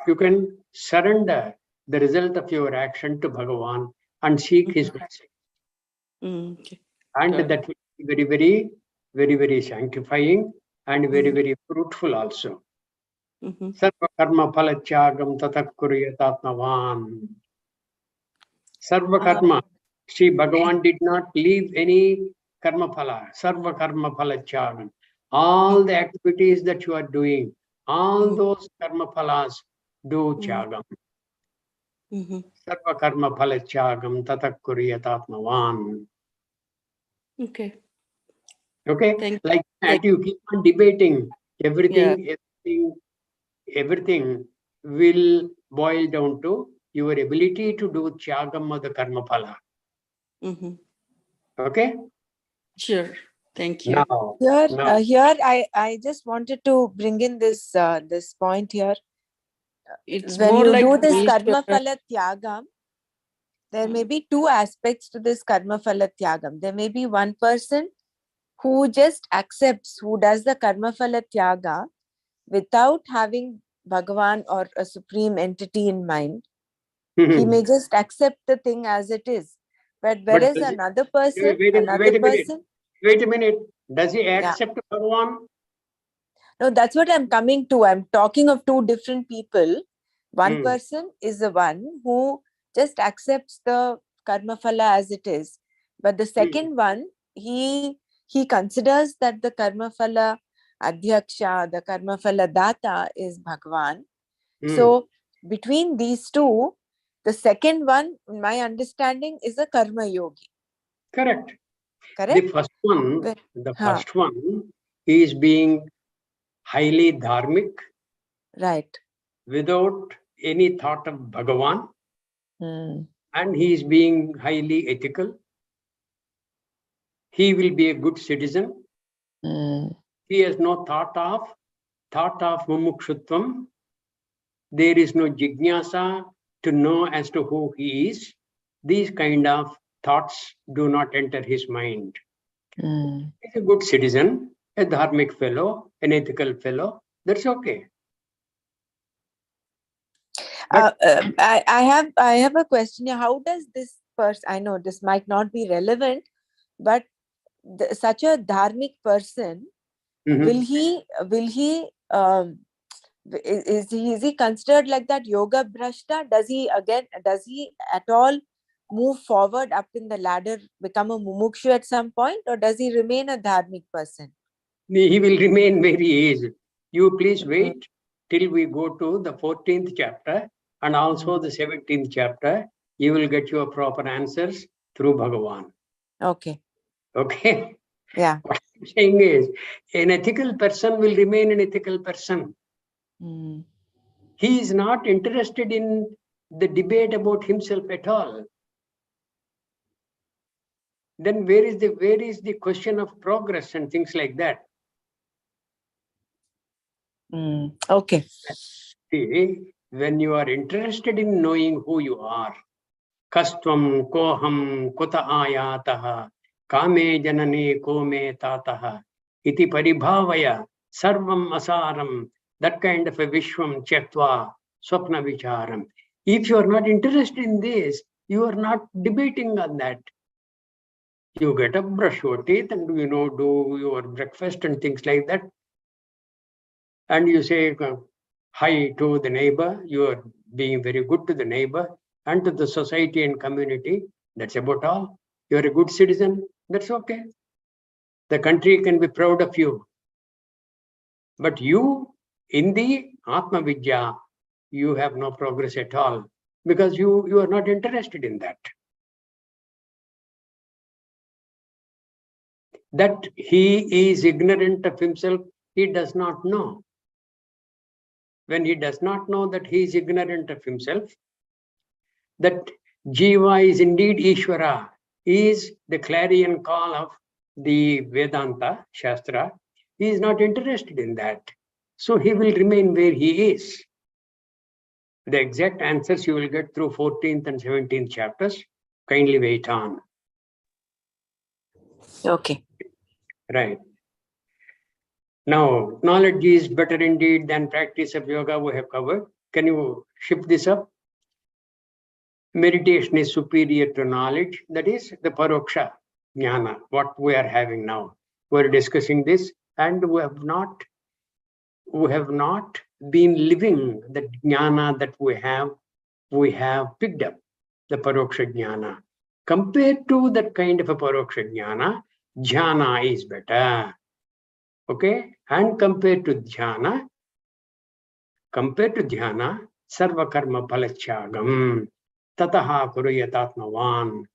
surrender the result of your action to Bhagavan and seek his blessing. Okay. And that will be very, very, very, very sanctifying and very, very fruitful also. Sarva karma phala tyagam tatak kuryatatmavan. Sarva karma. See, Bhagavan did not leave any karma phala. Sarva karma phala tyagam. All the activities that you are doing, all those karma phalas do tyagam. Sarva karma phala tyagam tatak kuryatatmavan. Okay. Okay, like that you keep on debating everything will boil down to your ability to do tyagam of the karma phala. Okay. Sure. Thank you. Now, Here I just wanted to bring in this this point here. It's When more you like do this Ishvara. karma phala tyagam, there may be two aspects to this karma phala tyagam. There may be one person who just accepts, who does the karma phala tyaga without having Bhagavan or a supreme entity in mind. He may just accept the thing as it is. But whereas another person, wait a minute. Does he accept Bhagavan? No, that's what I'm coming to. I'm talking of two different people. One person is the one who just accepts the karma phala as it is. But the second one, he considers that the karma phala adhyaksha, the karma phala data is Bhagavan. So between these two, the second one, in my understanding, is a karma yogi. Correct. The first one is being highly dharmic, right, without any thought of Bhagavan, and he is being highly ethical. He will be a good citizen. He has no thought of mumukshutvam. There is no jignasa to know as to who he is. These kind of thoughts do not enter his mind. He's a good citizen, a dharmic fellow, an ethical fellow. That's okay. I have a question here. How does this person? I know this might not be relevant, but such a dharmic person, will he is he considered like that yoga bhrashta? Does he at all move forward up in the ladder, become a mumukshu at some point, or does he remain a dharmic person? He will remain where he is. You please wait till we go to the 14th chapter and also the 17th chapter. You will get your proper answers through Bhagavan. Okay. Okay. Yeah. What I'm saying is, an ethical person will remain an ethical person. He is not interested in the debate about himself at all. Then where is the question of progress and things like that? Okay. See, when you are interested in knowing who you are, kastvam koham kuta ayataha kame janane kome tataha iti paribhavaya sarvam asaram, that kind of a vishwam chetva swapna vicharam. If you are not interested in this, you are not debating on that. You get up, brush your teeth, and do your breakfast and things like that. And you say hi to the neighbor. You are being very good to the neighbor and to the society and community. That's about all. You are a good citizen. That's okay. The country can be proud of you. But you, in the Atma Vidya, you have no progress at all because you are not interested in that. That he is ignorant of himself, he does not know. When he does not know that he is ignorant of himself, that Jiva is indeed Ishvara, is the clarion call of the Vedanta Shastra. He is not interested in that. So he will remain where he is. The exact answers you will get through 14th and 17th chapters. Kindly wait on. Okay. Right. Now, knowledge is better indeed than practice of yoga, we have covered. Can you shift this up? Meditation is superior to knowledge. That is the paroksha jnana, what we are having now. We're discussing this, and we have not been living the jnana that we have picked up, the paroksha jnana. Compared to that kind of a paroksha jnana is better. Okay, and compared to dhyana, sarva karma phalachagam tataha kuruyatatmavan.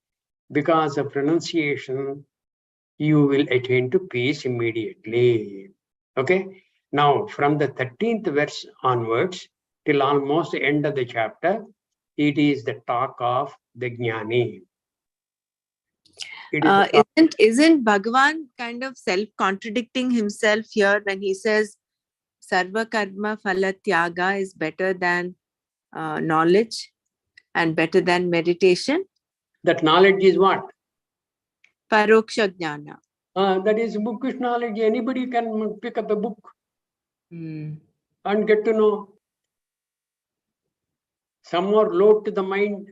Because of renunciation, you will attain to peace immediately. Okay, now from the 13th verse onwards till almost the end of the chapter, it is the talk of the jnani. Isn't Bhagavan kind of self-contradicting himself here when he says Sarva Karma Phala Tyaga is better than knowledge and better than meditation? That knowledge is what? Paroksha Jnana. That is bookish knowledge. Anybody can pick up a book and get to know. Some more load to the mind.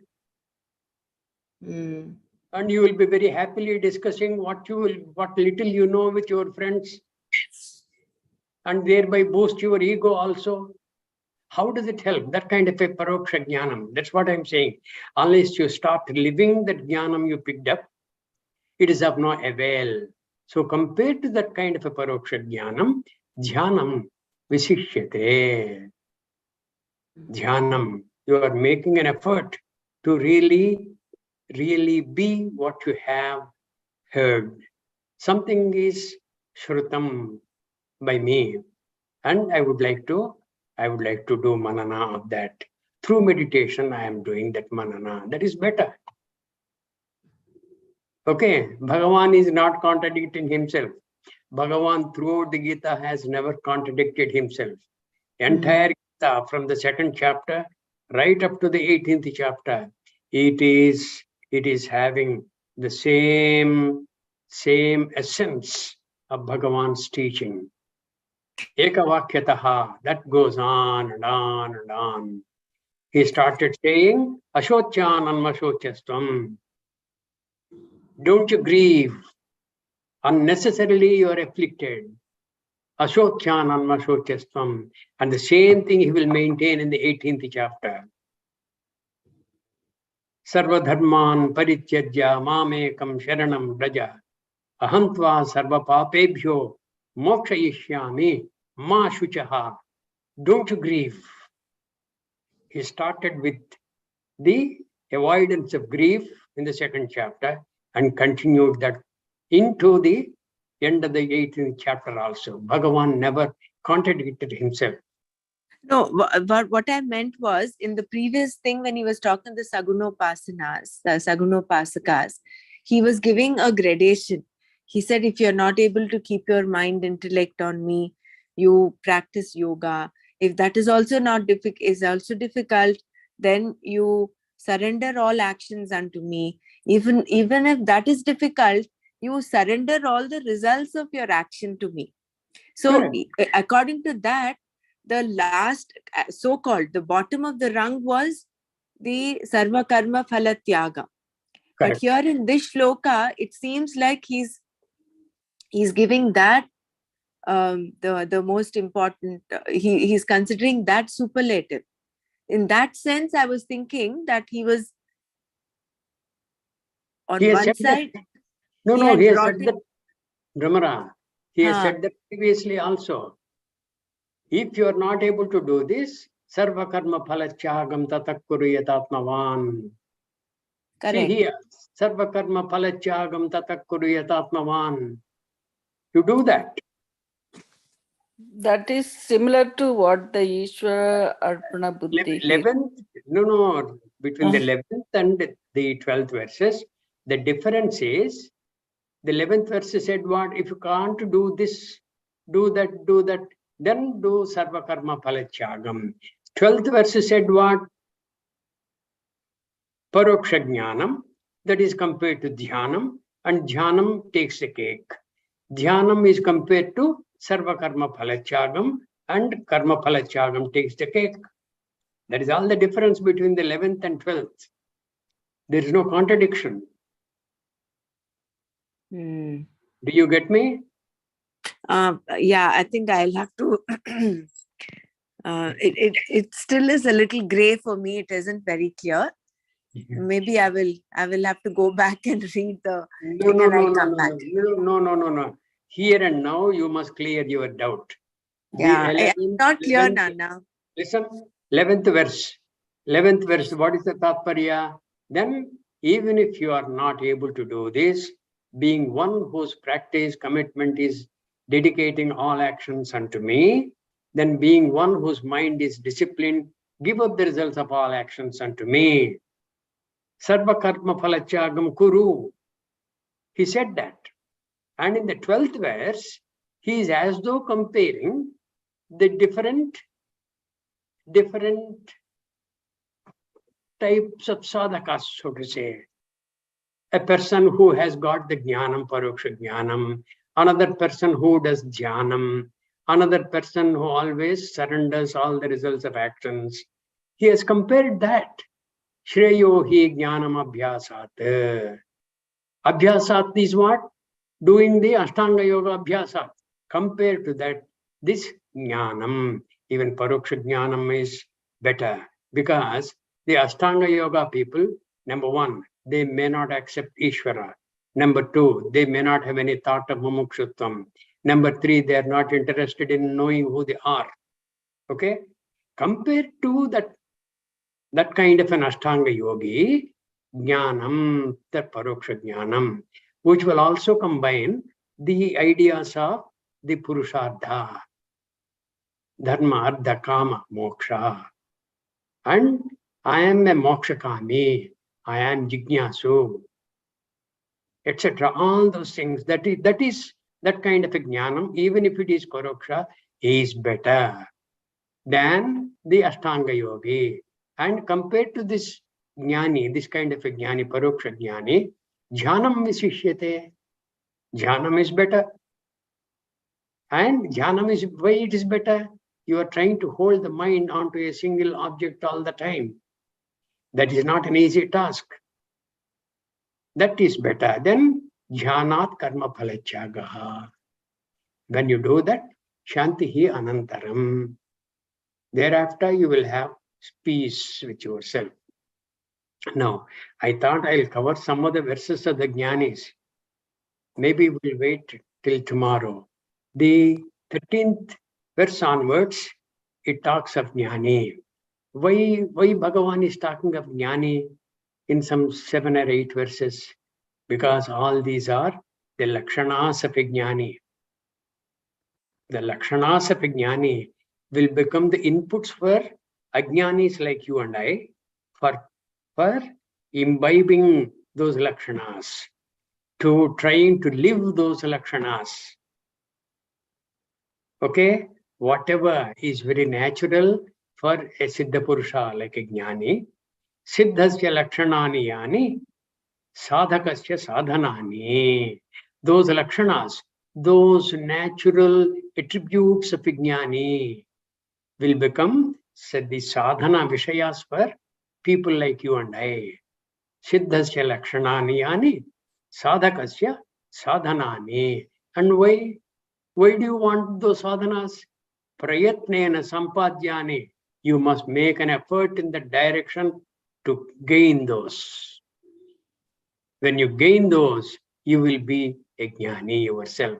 And you will be very happily discussing what little you know with your friends, and thereby boost your ego also. How does it help? That kind of a paroksha jnanam. That's what I'm saying. Unless you start living that jnanam you picked up, it is of no avail. So compared to that kind of a paroksha jnanam, dhyanam visishyate. Dhyanam, you are making an effort to really be what you have heard. Something is shrutam by me, and I would like to do manana of that. Through meditation, I am doing that manana. That is better. Okay, Bhagavan is not contradicting himself. Bhagavan throughout the Gita has never contradicted himself. Entire Gita from the 2nd chapter right up to the 18th chapter, it is having the same essence of Bhagavan's teaching. Ekavakyataha, that goes on and on and on. He started saying, Ashocyananmashochastvam. Don't you grieve. Unnecessarily you are afflicted. Ashocyananmashochastvam. And the same thing he will maintain in the 18th chapter. Sarvadharman parityajya mamekam sharanam braja. Ahantva sarva papebhyo mokshayishyami ma shuchaha. Don't you grieve. He started with the avoidance of grief in the 2nd chapter and continued that into the end of the 18th chapter also. Bhagavan never contradicted himself. No, but what I meant was in the previous thing when he was talking the Sagunopasakas, he was giving a gradation. He said, if you're not able to keep your mind, intellect on me, you practice yoga. If that is also difficult, then you surrender all actions unto me. Even if that is difficult, you surrender all the results of your action to me. So according to that, the last so-called, the bottom of the rung was the Sarva Karma Phala Tyaga. But here in this shloka, it seems like he's giving that the most important, he's considering that superlative. In that sense, I was thinking that he was on one side. He has said that, Brahmara, he has said that previously also. If you are not able to do this, sarva karma phalachagam tatakkuruyatatmavan. See here, sarva karma phalachagam tatakkuruyatatmavan. You do that. That is similar to what the Ishvara Arpana Buddhi. 11th, no, between the 11th and the 12th verses. The difference is, the 11th verse said what? If you can't do this, do that, then do sarva karma phalachagam. 12th verse said what? Paroksha jnanam, that is compared to dhyanam, and dhyanam takes the cake. Dhyanam is compared to sarva karma phalachagam, and karma phalachagam takes the cake. That is all the difference between the 11th and 12th. There is no contradiction. Do you get me? Yeah, I think I'll have to. It still is a little gray for me. It isn't very clear. Maybe I will have to go back and read the thing and I'll come back. No. Here and now you must clear your doubt. Yeah, I'm not clear now. Listen, 11th verse. 11th verse, what is the tatparya? Then, even if you are not able to do this, being one whose practice, commitment is dedicating all actions unto me, then being one whose mind is disciplined, give up the results of all actions unto me. Sarva karma phalachagam kuru. He said that. And in the 12th verse, he is as though comparing the different types of sadhakas, so to say. A person who has got the jnanam, paroksha jnanam, another person who does dhyanam, another person who always surrenders all the results of actions. He has compared that. Shreyo hi jnanam abhyasat. Abhyasat is what? Doing the Ashtanga Yoga abhyasat. Compared to that, this jnanam, even paroksha jnanam is better, because the Ashtanga Yoga people, number one, they may not accept Ishvara. Number two, they may not have any thought of mumukshutvam. Number three, they are not interested in knowing who they are. Okay? Compared to that kind of an Ashtanga Yogi, jnanam, the paroksha jnanam, which will also combine the ideas of the Purushartha, Dharma, Artha, Kama, Moksha. And I am a mokshakami, I am jignasu, etc. All those things, that kind of a jnanam, even if it is paroksha, is better than the Ashtanga Yogi. And compared to this jnani, this kind of a jnani, paroksha jnani, jhanam visishyate. Jhanam is better. And jhanam is, why it is better? You are trying to hold the mind onto a single object all the time. That is not an easy task. That is better than jhanat karma phalachagaha. When you do that, shantihi anantaram. Thereafter, you will have peace with yourself. Now, I thought I'll cover some of the verses of the jnanis. Maybe we'll wait till tomorrow. The 13th verse onwards, it talks of jnani. Why Bhagavan is talking of jnani in some 7 or 8 verses? Because all these are the lakshanas of a jnani. The lakshanas of a jnani will become the inputs for ajnanis like you and I, for imbibing those lakshanas, to trying to live those lakshanas. Okay? Whatever is very natural for a Siddha Purusha like a Jnani, Siddhasya Lakshanani Yani, Sadhakasya Sadhanani. Those Lakshanas, those natural attributes of a Jnani will become the sadhana vishayas for people like you and I. Siddhasya Lakshanani Yani, Sadhakasya Sadhanani. And why do you want those sadhanas? Prayatnena sampadhyani. You must make an effort in that direction to gain those. When you gain those, you will be a jnani yourself.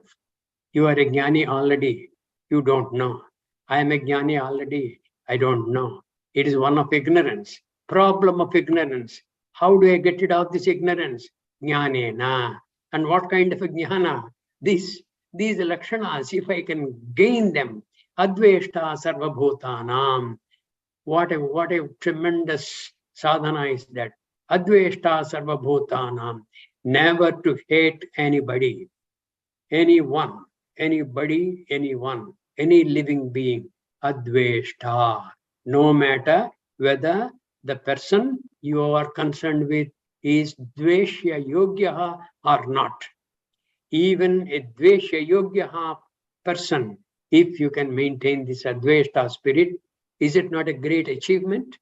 You are a jnani already. You don't know. I am a jnani already. I don't know. It is one of ignorance. Problem of ignorance. How do I get rid of this ignorance? Jnanena. And what kind of a jnana? These lakshanas, if I can gain them, adveshta sarvabhutanam. What a tremendous sadhana is that adveshta sarvabhutanam, never to hate anybody, anyone, anybody, anyone, any living being. Adveshta, no matter whether the person you are concerned with is dveshya yogya or not. Even a dveshya yogya person, if you can maintain this adveshta spirit, is it not a great achievement?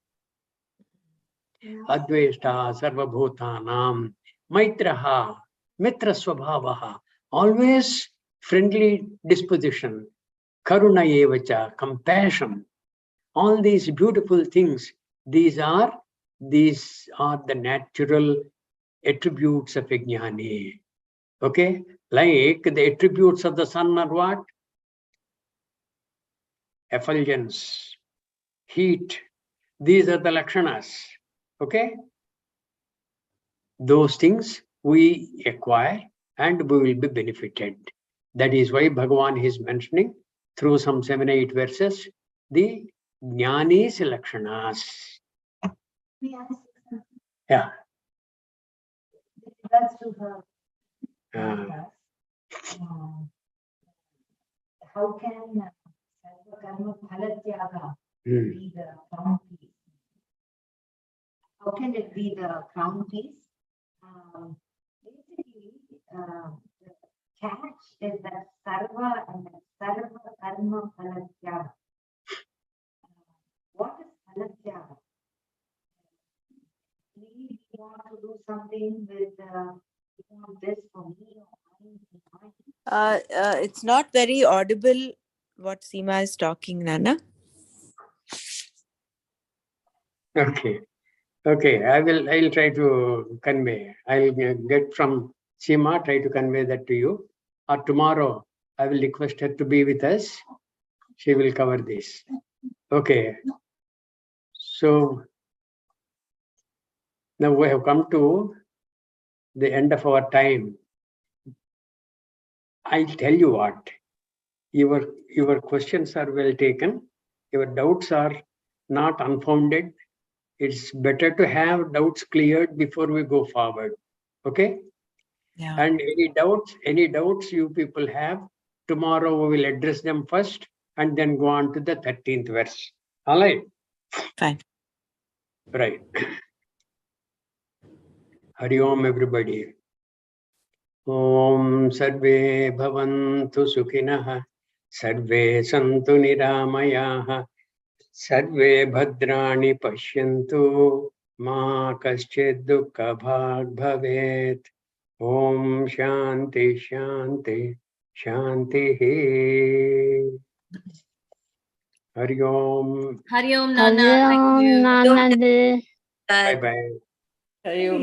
Adveshta sarvabhutanam, maitraha, mitra swabhavaha, always friendly disposition, karuna evacha, compassion, all these beautiful things, these are the natural attributes of a jnani. Okay, like the attributes of the sun are what? Effulgence, heat. These are the lakshanas. Okay, those things we acquire and we will be benefited. That is why Bhagavan is mentioning through some 7-8 verses the jnani's lakshanas. Yeah. How can karma phalatyaga be the crown piece? How can it be the crown piece? Basically, the catch is that sarva and sarva karma phalatyaga. What is phalatyaga? We want to do something with we want this for me or mine. It's not very audible what Seema is talking, Nana. Okay. Okay, I'll try to convey. I'll get from Seema, try to convey that to you. Or tomorrow, I will request her to be with us. She will cover this. Okay. So now we have come to the end of our time. I'll tell you what. Your questions are well taken. Your doubts are not unfounded. It's better to have doubts cleared before we go forward. Okay? Yeah. And any doubts you people have, tomorrow we will address them first and then go on to the 13th verse. All right? Fine. Right. Hari Om, everybody. Om Sarve Bhavantu Sukhinah, Sarve Santu Niramayaha, Sarve Bhadrani Pashyantu, Ma Kaschid Dukkha Bhag Bhavet. Om Shanti Shanti Shanti. Hari Om. Hari Om, Nana. Thank you. Bye bye. Hari Om.